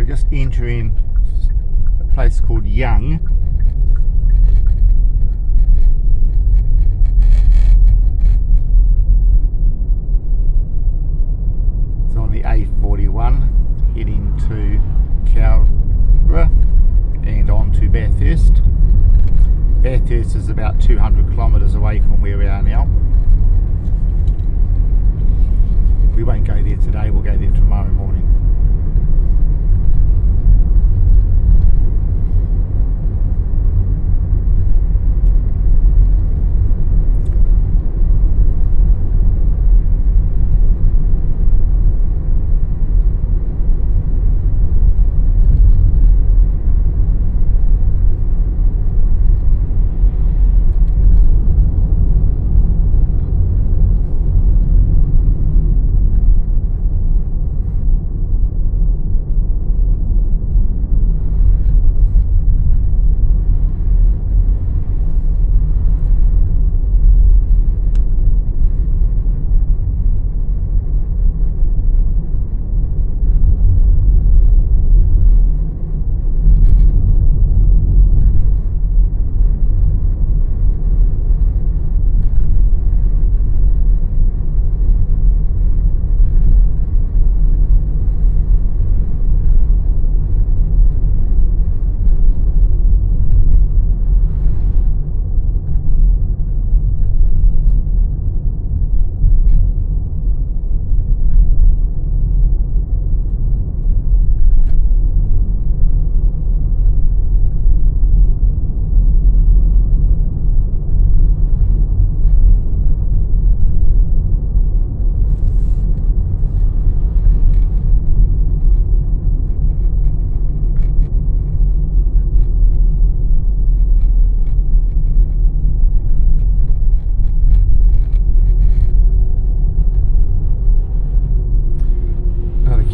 we're just entering a place called Young. It's on the A41 heading to Cowra and on to Bathurst. Bathurst is about 200 kilometres away from where we are now. We won't go there today, we'll go there tomorrow morning.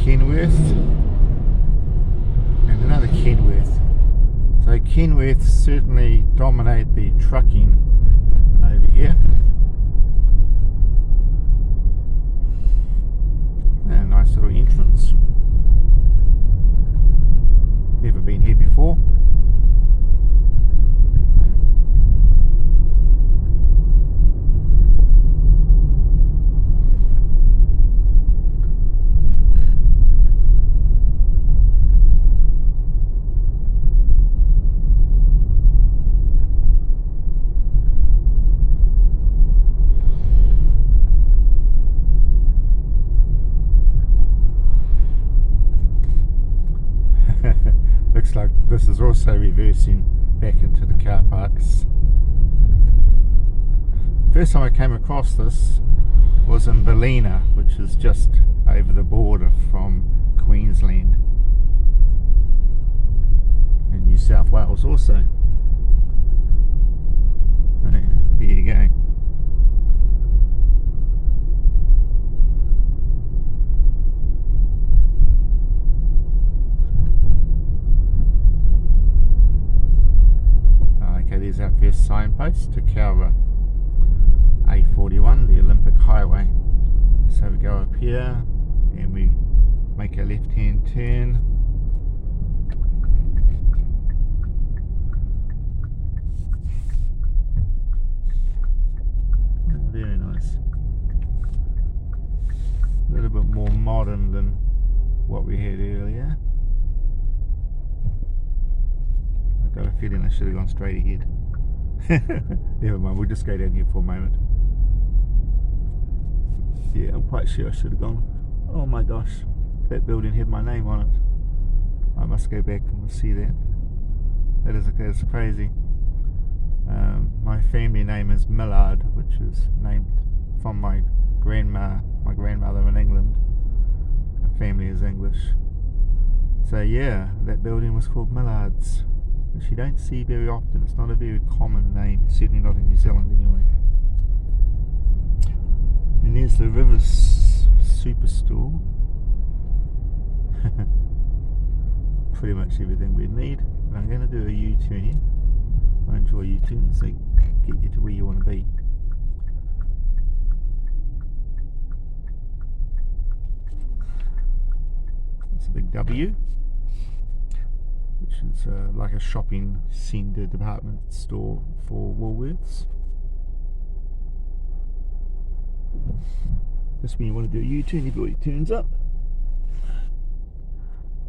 Kenworth and another Kenworth. So Kenworth certainly dominate the trucking over here. And a nice little entrance. Never been here before. Looks like this is also reversing back into the car parks. First time I came across this was in Ballina, which is just over the border from Queensland and New South Wales also. There you go. Okay, there's our first signpost to Cowra. A41, the Olympic Highway. So we go up here and we make a left-hand turn. Very nice. A little bit more modern than what we had earlier. I've got a feeling I should have gone straight ahead. Never mind, we'll just go down here for a moment. Yeah, I'm quite sure I should have gone. Oh my gosh, that building had my name on it. I must go back and see that. That is crazy. My family name is Millard, which is named from my grandmother in England. Our family is English. So yeah, that building was called Millard's, which you don't see very often. It's not a very common name, certainly not in New Zealand anyway. And there's the Rivers Superstore. Pretty much everything we need. And I'm going to do a U-turn here. I enjoy U-turns, they get you to where you want to be. That's a big W. is like a shopping centre department store for Woolworths. Just when you want to do a U-turn, everybody turns up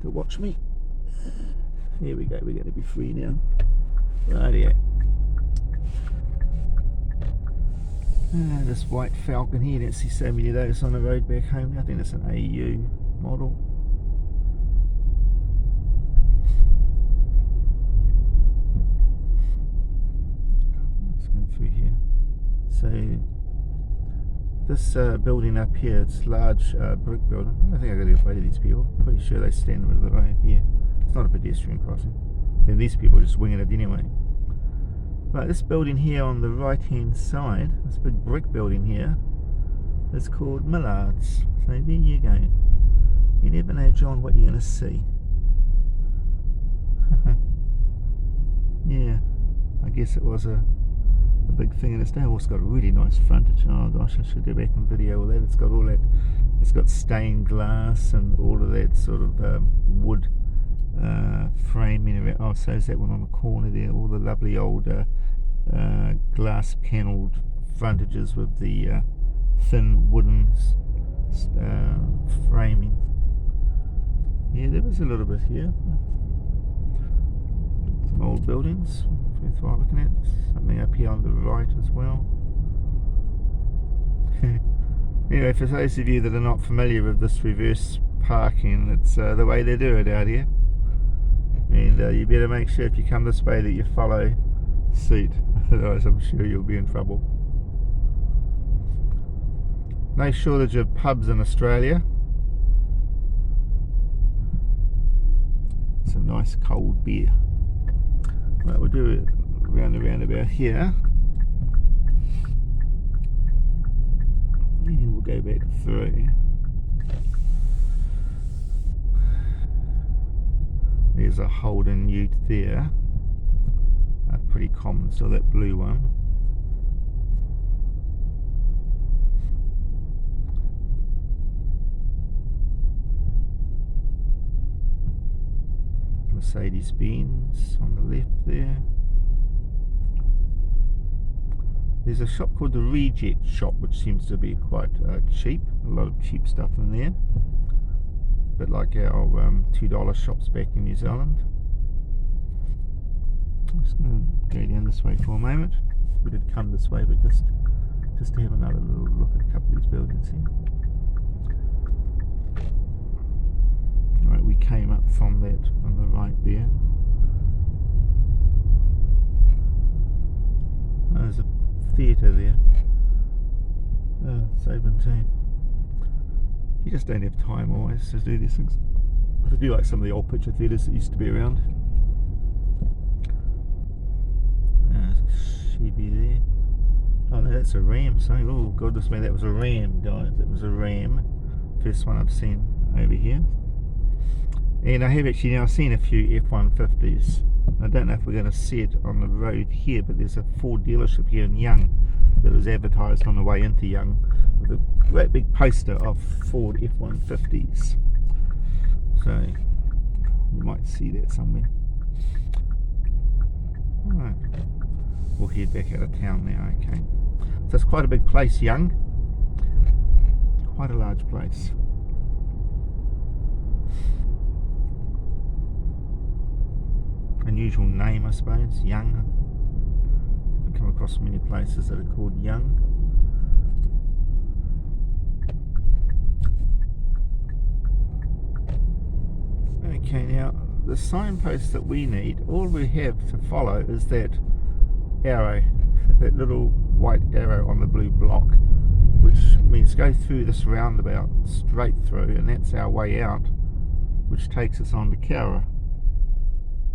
to watch me. Here we go, we're going to be free now. Rightio. This white Falcon here, don't see so many of those on the road back home. I think it's an AU model. Let's go through here. So this building up here, it's large brick building. I don't think I got to get away to these people. Pretty sure they stand in the middle of the road here. It's not a pedestrian crossing. And these people are just winging it anyway. Right, this building here on the right hand side, this big brick building here, is called Millard's. So there you go. You never know, John, what you're going to see. Yeah, I guess it was a big thing in its day. Oh, it's got a really nice frontage. Oh gosh, I should go back and video all that. It's got all that, it's got stained glass and all of that sort of wood framing around. Oh, so is that one on the corner there, all the lovely old glass panelled frontages with the thin wooden framing. Yeah, there was a little bit here. Some old buildings worthwhile looking at. Something up here on the right as well. Anyway, for those of you that are not familiar with this reverse parking, it's the way they do it out here. And you better make sure if you come this way that you follow suit, otherwise I'm sure you'll be in trouble. No shortage of pubs in Australia. Some nice cold beer. Right, we'll do it round and round about here. And we'll go back through. There's a Holden Ute there. Pretty common, still that blue one. Mercedes-Benz on the left there. There's a shop called the Reject Shop, which seems to be quite cheap. A lot of cheap stuff in there. A bit like our $2 shops back in New Zealand. I'm just going to go down this way for a moment. We did come this way, but just to have another little look at a couple of these buildings here. Right, we came up from that on the right there. Oh, there's a theatre there. Oh, it's open too. You just don't have time always to do these things. I do like some of the old picture theatres that used to be around. There's a Chevy there. Oh no, that's a Ram. Sorry. Oh goodness me, that was a Ram, guys. That was a Ram. First one I've seen over here. And I have actually now seen a few F-150s. I don't know if we're going to see it on the road here, but there's a Ford dealership here in Young that was advertised on the way into Young with a great big poster of Ford F-150s. So we might see that somewhere. Alright, we'll head back out of town now. Okay, so it's quite a big place, Young. Quite a large place. Unusual name, I suppose, Young. I've come across many places that are called Young. Okay, now the signpost that we need, all we have to follow is that arrow, that little white arrow on the blue block, which means go through this roundabout straight through, and that's our way out, which takes us on to Cowra.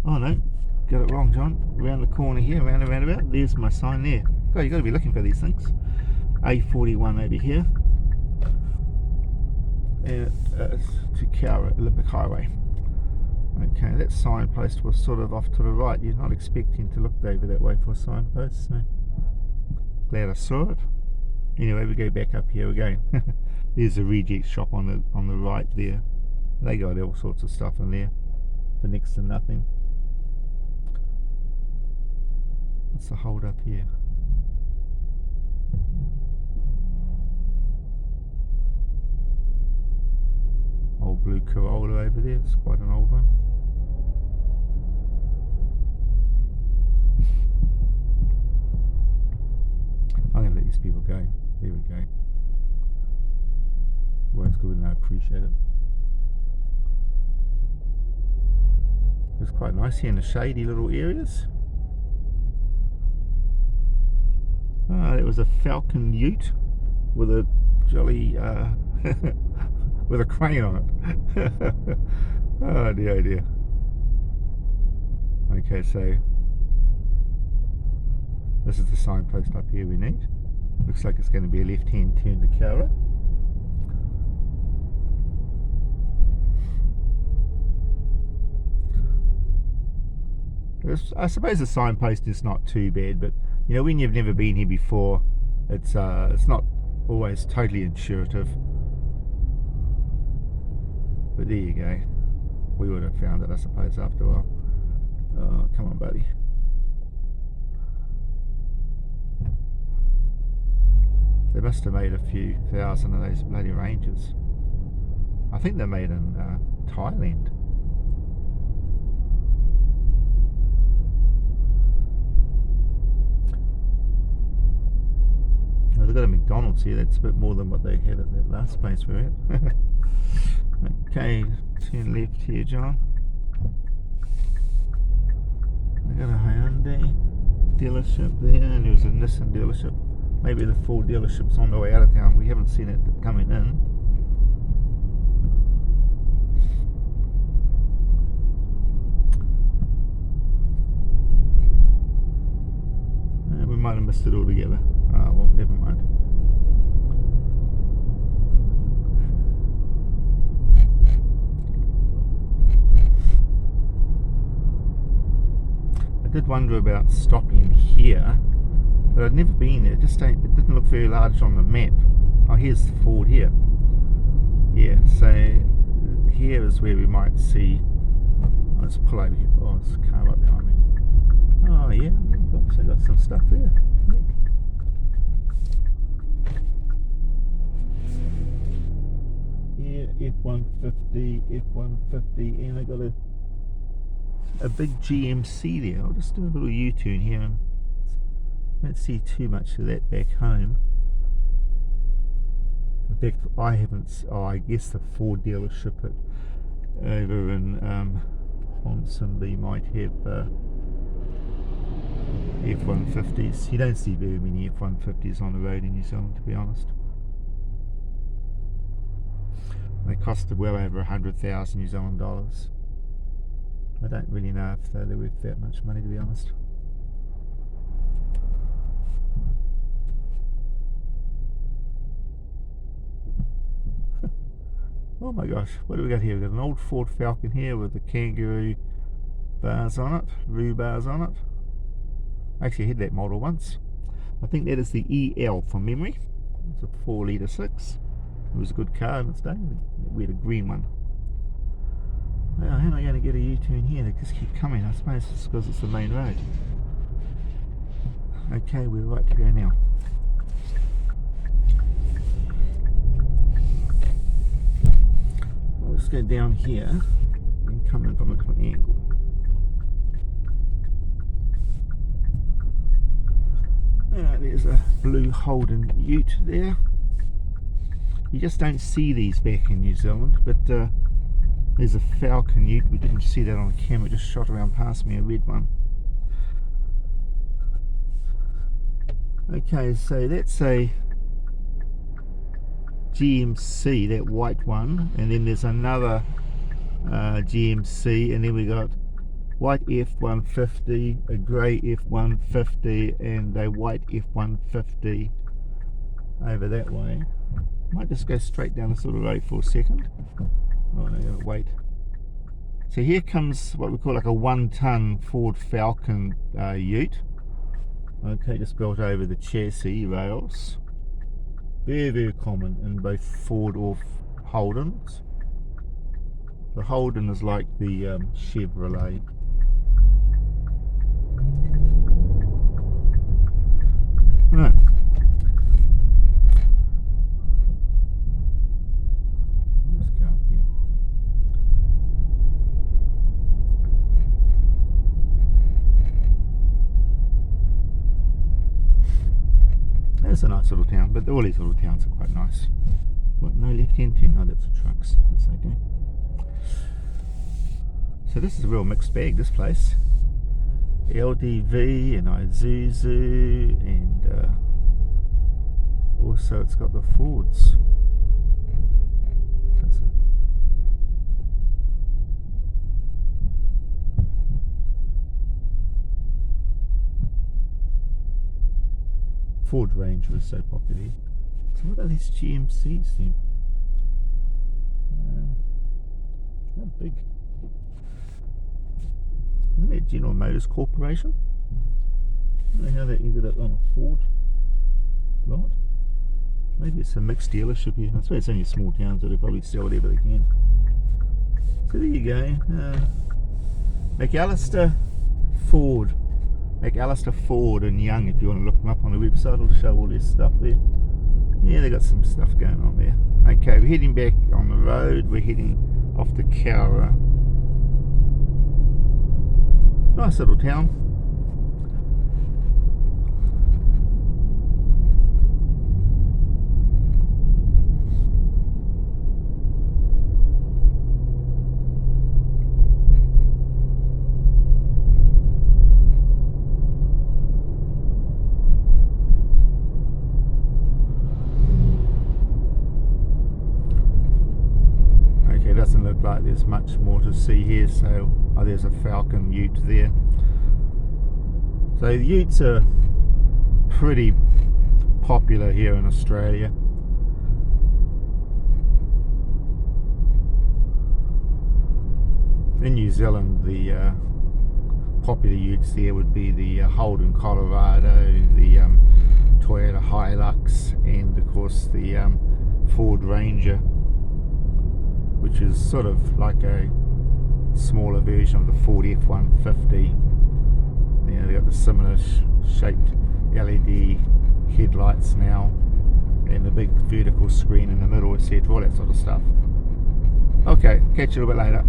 Oh no, got it wrong, John. Around the corner here, round and roundabout. There's my sign there. God, you got to be looking for these things. A41 over here, and to Cowra, Olympic Highway. Okay, that signpost was sort of off to the right. You're not expecting to look over that way for a signpost, so glad I saw it. Anyway, we go back up here again. There's a Reject Shop on the right there. They got all sorts of stuff in there for next to nothing. What's the hold up here? Old blue Corolla over there. It's quite an old one. I'm going to let these people go. There we go. Works good and I appreciate it. It's quite nice here in the shady little areas. It was a Falcon Ute with a jolly with a crane on it. Oh dear, oh dear. Okay, so this is the signpost up here we need. Looks like it's going to be a left-hand turn to Cowra. I suppose the signpost is not too bad, but you know, when you've never been here before, it's not always totally intuitive. But there you go. We would have found it, I suppose, after a while. Oh, come on, buddy. They must have made a few thousand of those bloody Rangers. I think they're made in Thailand. Oh, they've got a McDonald's here. That's a bit more than what they had at that last place we were at. Okay, turn left here, John. We got a Hyundai dealership there, and there was a Nissan dealership. Maybe the Ford dealership's on the way out of town. We haven't seen it coming in. We might have missed it altogether. Ah, well, never mind. I did wonder about stopping here, but I'd never been there. It didn't look very large on the map. Oh, here's the Ford here. Yeah, so here is where we might see. Let's pull over here. Oh, there's a car right behind me. Oh yeah, I got some stuff there. Yeah, F150, and I got a big GMC there. I'll just do a little U-turn here and don't see too much of that back home. In fact, I haven't. Oh, I guess the Ford dealership over in Ponsonby might have F150s. You don't see very many F150s on the road in New Zealand, to be honest. They cost well over 100,000 New Zealand dollars. I don't really know if they're worth that much money, to be honest. Oh my gosh, what do we got here? We've got an old Ford Falcon here with the kangaroo bars on it, roo bars on it. I actually had that model once. I think that is the EL from memory. It's a 4 litre 6. It was a good car in its day. We had a green one. Now, how am I going to get a U-turn here? They just keep coming. I suppose it's because it's the main road. Okay, we're right to go now. I'll just go down here and come in from a different angle. There's a blue Holden Ute there. You just don't see these back in New Zealand, but there's a Falcon Ute. We didn't see that on camera, it just shot around past me, a red one. Okay, so that's a GMC, that white one, and then there's another GMC, and then we got white F150, a grey F150, and a white F150 over that way. Might just go straight down this little road for a second. Oh no, gotta wait. So here comes what we call like a 1-ton Ford Falcon Ute. Okay, just built over the chassis rails. Very, very common in both Ford or Holdens. The Holden is like the Chevrolet. Right. Let's go up here. It's a nice little town, but all these little towns are quite nice. What, no left-hand turn? No, that's the trucks. That's okay. So this is a real mixed bag, this place. LDV and Isuzu, and also it's got the Fords. That's it. Ford Ranger is so popular. So what are these GMCs then? They're big. Isn't that General Motors Corporation? I don't know how they ended up on a Ford lot. Maybe it's a mixed dealership here. I suppose it's only a small town, so they probably sell whatever they can. So there you go. McAllister Ford. McAllister Ford and Young, if you want to look them up on the website, it'll show all their stuff there. Yeah, they got some stuff going on there. Okay, we're heading back on the road. We're heading off to Cowra. Nice little town. Okay, doesn't look like there's much more to see here, so there's a Falcon ute there. So the utes are pretty popular here in Australia. In New Zealand, the popular utes there would be the Holden Colorado, the Toyota Hilux, and of course the Ford Ranger, which is sort of like a smaller version of the Ford F-150. You know, they've got the similar shaped LED headlights now, and the big vertical screen in the middle, etc., all that sort of stuff. Okay, catch you a little bit later.